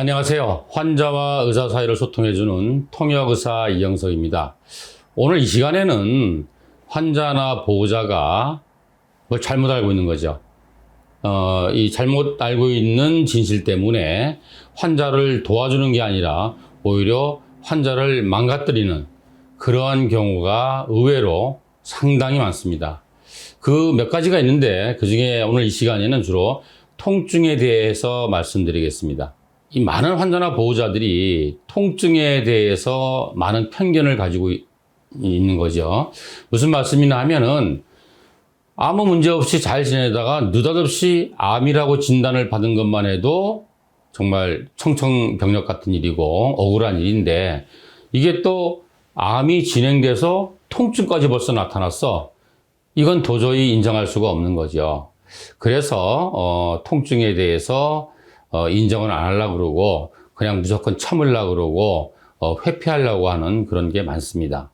안녕하세요. 환자와 의사 사이를 소통해주는 통역의사 이영석입니다. 오늘 이 시간에는 환자나 보호자가 뭘 잘못 알고 있는 거죠. 이 잘못 알고 있는 진실 때문에 환자를 도와주는 게 아니라 오히려 환자를 망가뜨리는 그러한 경우가 의외로 상당히 많습니다. 그 몇 가지가 있는데 그 중에 오늘 이 시간에는 주로 통증에 대해서 말씀드리겠습니다. 이 많은 환자나 보호자들이 통증에 대해서 많은 편견을 가지고 있는 거죠. 무슨 말씀이냐 하면은 아무 문제 없이 잘 지내다가 느닷없이 암이라고 진단을 받은 것만 해도 정말 청천벽력 같은 일이고 억울한 일인데 이게 또 암이 진행돼서 통증까지 벌써 나타났어. 이건 도저히 인정할 수가 없는 거죠. 그래서 통증에 대해서 인정을 안 하려고 그러고 그냥 무조건 참으려고 그러고 회피하려고 하는 그런 게 많습니다.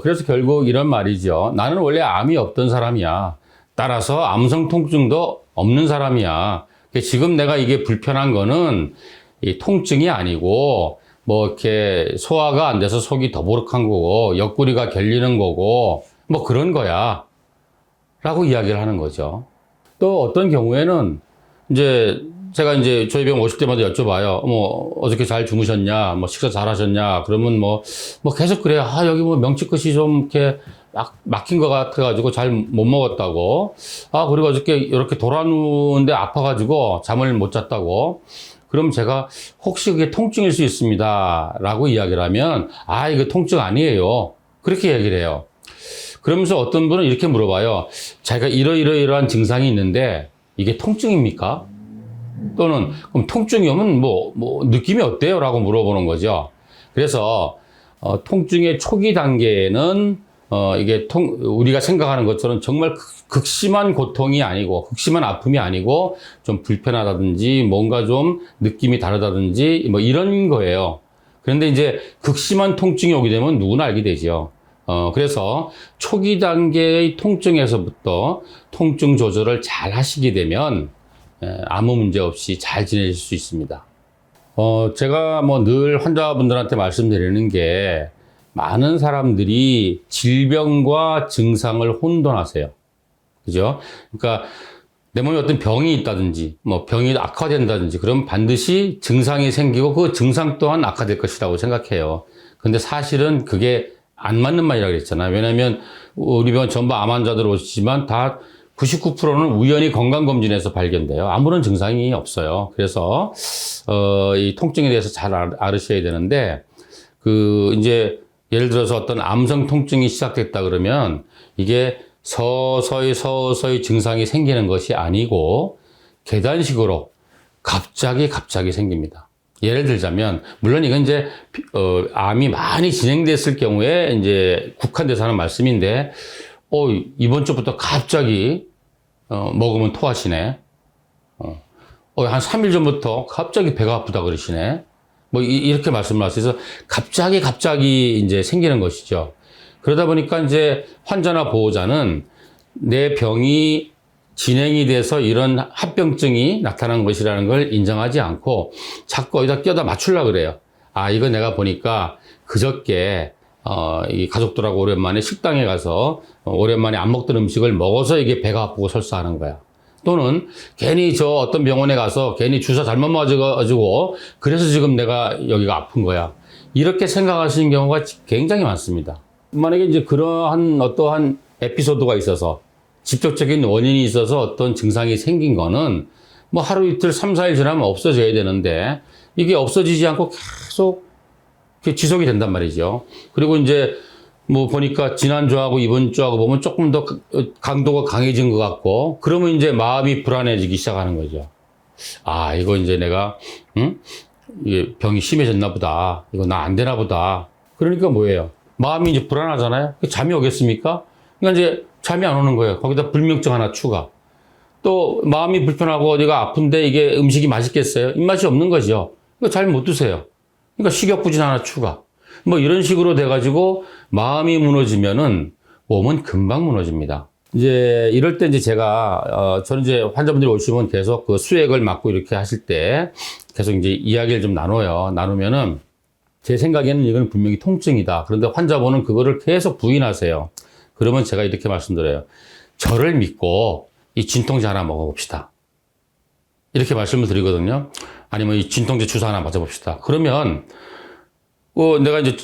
그래서 결국 이런 말이죠. 나는 원래 암이 없던 사람이야. 따라서 암성 통증도 없는 사람이야. 지금 내가 이게 불편한 거는 이 통증이 아니고 뭐 이렇게 소화가 안 돼서 속이 더부룩한 거고 옆구리가 결리는 거고 뭐 그런 거야 라고 이야기를 하는 거죠. 또 어떤 경우에는 제가 저희 병 오실 때마다 여쭤봐요. 어저께 잘 주무셨냐? 식사 잘 하셨냐? 그러면 계속 그래요. 여기 명치끝이 좀 이렇게 막힌 것 같아가지고 잘 못 먹었다고. 그리고 어저께 이렇게 돌아누는데 아파가지고 잠을 못 잤다고. 그럼 제가 혹시 그게 통증일 수 있습니다. 라고 이야기를 하면, 이거 통증 아니에요. 그렇게 얘기를 해요. 그러면서 어떤 분은 이렇게 물어봐요. 자기가 이러이러한 증상이 있는데 이게 통증입니까? 또는 그럼 통증이 오면 느낌이 어때요? 라고 물어보는 거죠. 그래서 통증의 초기 단계에는 이게 우리가 생각하는 것처럼 정말 극심한 고통이 아니고 극심한 아픔이 아니고 좀 불편하다든지 뭔가 좀 느낌이 다르다든지 이런 거예요. 그런데 이제 극심한 통증이 오게 되면 누구나 알게 되죠. 그래서 초기 단계의 통증에서부터 통증 조절을 잘 하시게 되면 아무 문제 없이 잘 지내실 수 있습니다. 제가 늘 환자분들한테 말씀드리는 게 많은 사람들이 질병과 증상을 혼돈하세요. 그죠? 그러니까 내 몸에 어떤 병이 있다든지 병이 악화된다든지 그럼 반드시 증상이 생기고 그 증상 또한 악화될 것이라고 생각해요. 근데 사실은 그게 안 맞는 말이라고 그랬잖아요. 왜냐하면 우리 병원 전부 암 환자들 오시지만 다 99%는 우연히 건강검진에서 발견돼요. 아무런 증상이 없어요. 그래서, 이 통증에 대해서 잘 알으셔야 되는데, 예를 들어서 어떤 암성 통증이 시작됐다 그러면, 이게 서서히 증상이 생기는 것이 아니고, 계단식으로 갑자기 생깁니다. 예를 들자면, 물론 이건 암이 많이 진행됐을 경우에 국한돼서 하는 말씀인데, 이번 주부터 갑자기, 먹으면 토하시네. 한 3일 전부터 갑자기 배가 아프다 그러시네. 이렇게 말씀을 하셔서 갑자기 생기는 것이죠. 그러다 보니까 환자나 보호자는 내 병이 진행이 돼서 이런 합병증이 나타난 것이라는 걸 인정하지 않고 자꾸 어디다 껴다 맞추려고 그래요. 이거 내가 보니까 그저께 이 가족들하고 오랜만에 식당에 가서 오랜만에 안 먹던 음식을 먹어서 이게 배가 아프고 설사하는 거야. 또는 괜히 어떤 병원에 가서 괜히 주사 잘못 맞아가지고 그래서 지금 내가 여기가 아픈 거야. 이렇게 생각하시는 경우가 굉장히 많습니다. 만약에 그러한 어떠한 에피소드가 있어서 직접적인 원인이 있어서 어떤 증상이 생긴 거는 하루 이틀 3, 4일 지나면 없어져야 되는데 이게 없어지지 않고 계속 지속이 된단 말이죠. 그리고 보니까 지난주하고 이번주하고 보면 조금 더 강도가 강해진 것 같고, 그러면 마음이 불안해지기 시작하는 거죠. 이거 내가, 이게 병이 심해졌나 보다. 이거 나 안 되나 보다. 그러니까 뭐예요? 마음이 불안하잖아요? 잠이 오겠습니까? 그러니까 잠이 안 오는 거예요. 거기다 불면증 하나 추가. 또 마음이 불편하고 어디가 아픈데 이게 음식이 맛있겠어요? 입맛이 없는 거죠. 그러니까 잘 못 드세요. 그러니까 식욕부진 하나 추가. 이런 식으로 돼가지고 마음이 무너지면은 몸은 금방 무너집니다. 이럴 때 제가, 저는 환자분들이 오시면 계속 그 수액을 맞고 이렇게 하실 때 계속 이제 이야기를 좀 나눠요. 나누면은 제 생각에는 이건 분명히 통증이다. 그런데 환자분은 그거를 계속 부인하세요. 그러면 제가 이렇게 말씀드려요. 저를 믿고 이 진통제 하나 먹어봅시다. 이렇게 말씀을 드리거든요. 아니면 이 진통제 주사 하나 맞아봅시다. 그러면 내가 이제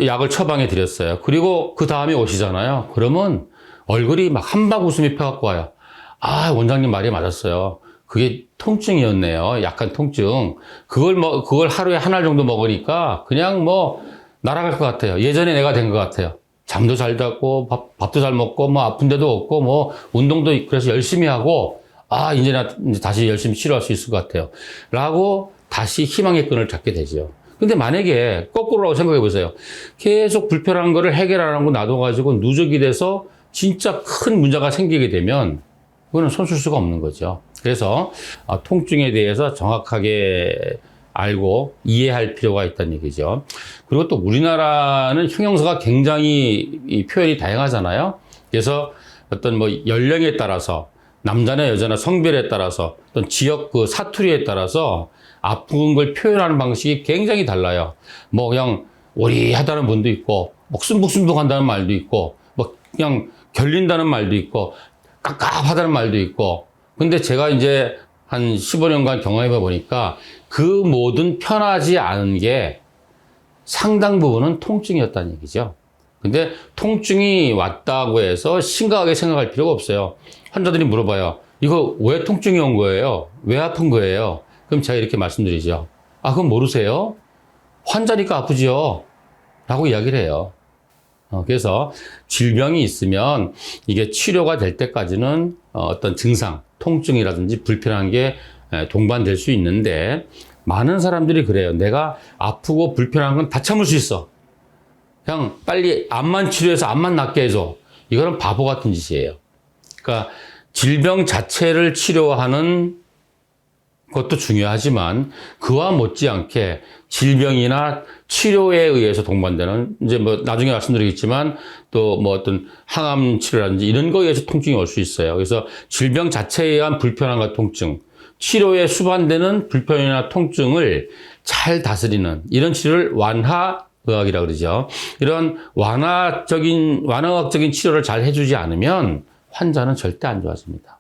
약을 처방해 드렸어요. 그리고 그 다음에 오시잖아요. 그러면 얼굴이 막 한박 웃음이 펴갖고 와요. 아, 원장님 말이 맞았어요. 그게 통증이었네요. 약간 통증. 그걸 하루에 한 알 정도 먹으니까 그냥 뭐 날아갈 것 같아요. 예전에 내가 된 것 같아요. 잠도 잘 잤고, 밥도 잘 먹고, 뭐 아픈 데도 없고, 뭐 운동도 그래서 열심히 하고, 아, 이제 다시 열심히 치료할 수 있을 것 같아요. 라고 다시 희망의 끈을 잡게 되죠. 근데 만약에 거꾸로라고 생각해 보세요. 계속 불편한 거를 해결 안 하고 놔둬가지고 누적이 돼서 진짜 큰 문제가 생기게 되면 그거는 손쓸 수가 없는 거죠. 그래서 통증에 대해서 정확하게 알고 이해할 필요가 있다는 얘기죠. 그리고 또 우리나라는 형용사가 굉장히 이 표현이 다양하잖아요. 그래서 어떤 뭐 연령에 따라서 남자나 여자나 성별에 따라서 어떤 지역 그 사투리에 따라서 아픈 걸 표현하는 방식이 굉장히 달라요. 뭐 그냥 오리하다는 분도 있고, 목숨북숨북한다는 말도 있고, 뭐 그냥 결린다는 말도 있고, 깝깝하다는 말도 있고. 근데 제가 이제 한 15년간 경험해 보니까 그 모든 편하지 않은 게 상당 부분은 통증이었다는 얘기죠. 근데 통증이 왔다고 해서 심각하게 생각할 필요가 없어요. 환자들이 물어봐요. 이거 왜 통증이 온 거예요? 왜 아픈 거예요? 그럼 제가 이렇게 말씀드리죠. 아, 그건 모르세요? 환자니까 아프지요? 라고 이야기를 해요. 그래서 질병이 있으면 이게 치료가 될 때까지는 어떤 증상, 통증이라든지 불편한 게 동반될 수 있는데 많은 사람들이 그래요. 내가 아프고 불편한 건 다 참을 수 있어. 그냥 빨리 암만 치료해서 암만 낫게 해줘. 이거는 바보 같은 짓이에요. 그러니까 질병 자체를 치료하는 것도 중요하지만 그와 못지않게 질병이나 치료에 의해서 동반되는 이제 뭐 나중에 말씀드리겠지만 또 뭐 어떤 항암 치료라든지 이런 거에 의해서 통증이 올 수 있어요. 그래서 질병 자체에 의한 불편함과 통증, 치료에 수반되는 불편이나 통증을 잘 다스리는 이런 치료를 완화의학이라고 그러죠. 이런 완화학적인 치료를 잘 해주지 않으면 환자는 절대 안 좋아집니다.